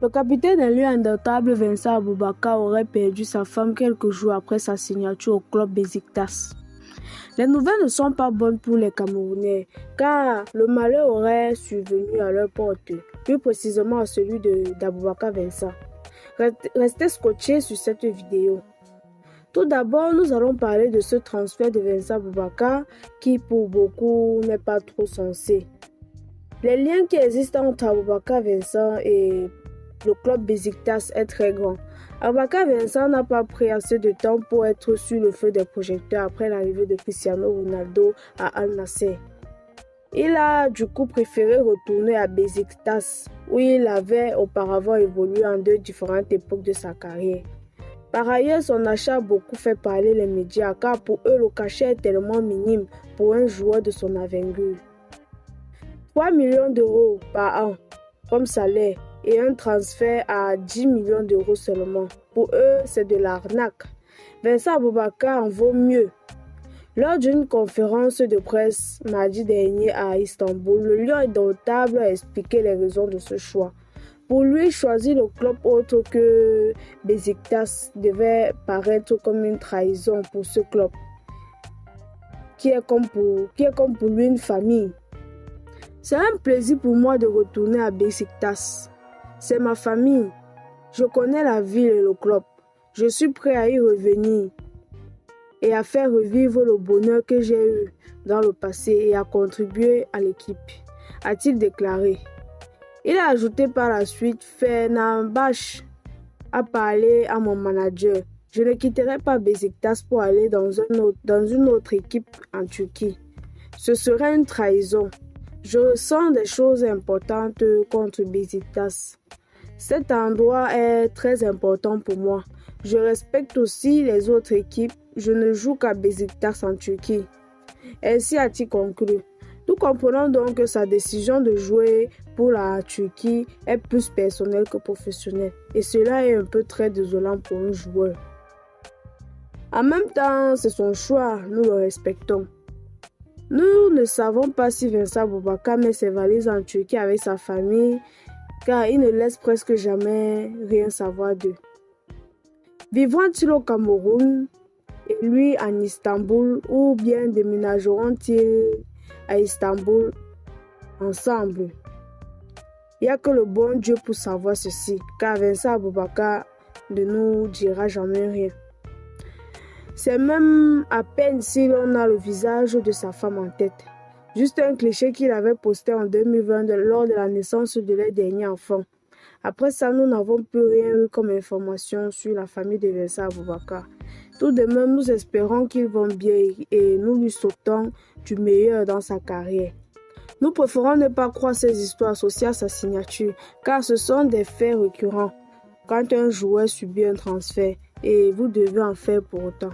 Le capitaine d'un lion indomptable Vincent Aboubakar aurait perdu sa femme quelques jours après sa signature au club Besiktas. Les nouvelles ne sont pas bonnes pour les Camerounais, car le malheur aurait survenu à leur porte, plus précisément à celui d'Aboubakar Vincent. Restez scotchés sur cette vidéo. Tout d'abord, nous allons parler de ce transfert de Vincent Aboubakar qui pour beaucoup n'est pas trop sensé. Les liens qui existent entre Aboubakar Vincent et le club Besiktas est très grand. Aboubakar Vincent n'a pas pris assez de temps pour être sur le feu des projecteurs après l'arrivée de Cristiano Ronaldo à Al Nassr. Il a du coup préféré retourner à Besiktas, où il avait auparavant évolué en deux différentes époques de sa carrière. Par ailleurs, son achat a beaucoup fait parler les médias, car pour eux, le cachet est tellement minime pour un joueur de son envergure. 3 millions d'euros par an comme salaire et un transfert à 10 millions d'euros seulement. Pour eux, c'est de l'arnaque. Vincent Aboubakar en vaut mieux. Lors d'une conférence de presse mardi dernier à Istanbul, le lion indomptable a expliqué les raisons de ce choix. Pour lui, choisir le club autre que Besiktas devait paraître comme une trahison pour ce club, qui est comme pour lui une famille. C'est un plaisir pour moi de retourner à Besiktas. C'est ma famille. Je connais la ville et le club. Je suis prêt à y revenir et à faire revivre le bonheur que j'ai eu dans le passé et à contribuer à l'équipe, a-t-il déclaré. Il a ajouté par la suite, Fenerbahçe a parlé à mon manager. Je ne quitterai pas Besiktas pour aller dans une autre équipe en Turquie. Ce serait une trahison. Je ressens des choses importantes contre Besiktas. Cet endroit est très important pour moi. Je respecte aussi les autres équipes. Je ne joue qu'à Besiktas en Turquie. Ainsi a-t-il conclu. Nous comprenons donc que sa décision de jouer pour la Turquie est plus personnelle que professionnelle. Et cela est un peu très désolant pour un joueur. En même temps, c'est son choix, nous le respectons. Nous ne savons pas si Vincent Aboubakar met ses valises en Turquie avec sa famille, car il ne laisse presque jamais rien savoir d'eux. Vivront-ils au Cameroun et lui en Istanbul, ou bien déménageront-ils à Istanbul ensemble? Il n'y a que le bon Dieu pour savoir ceci, car Vincent Aboubakar ne nous dira jamais rien. C'est même à peine si l'on a le visage de sa femme en tête. Juste un cliché qu'il avait posté en 2020 lors de la naissance de leur dernier enfant. Après ça, nous n'avons plus rien eu comme information sur la famille de Vincent Aboubakar. Tout de même, nous espérons qu'ils vont bien et nous lui souhaitons du meilleur dans sa carrière. Nous préférons ne pas croire ces histoires associées à sa signature, car ce sont des faits récurrents quand un joueur subit un transfert et vous devez en faire pour autant.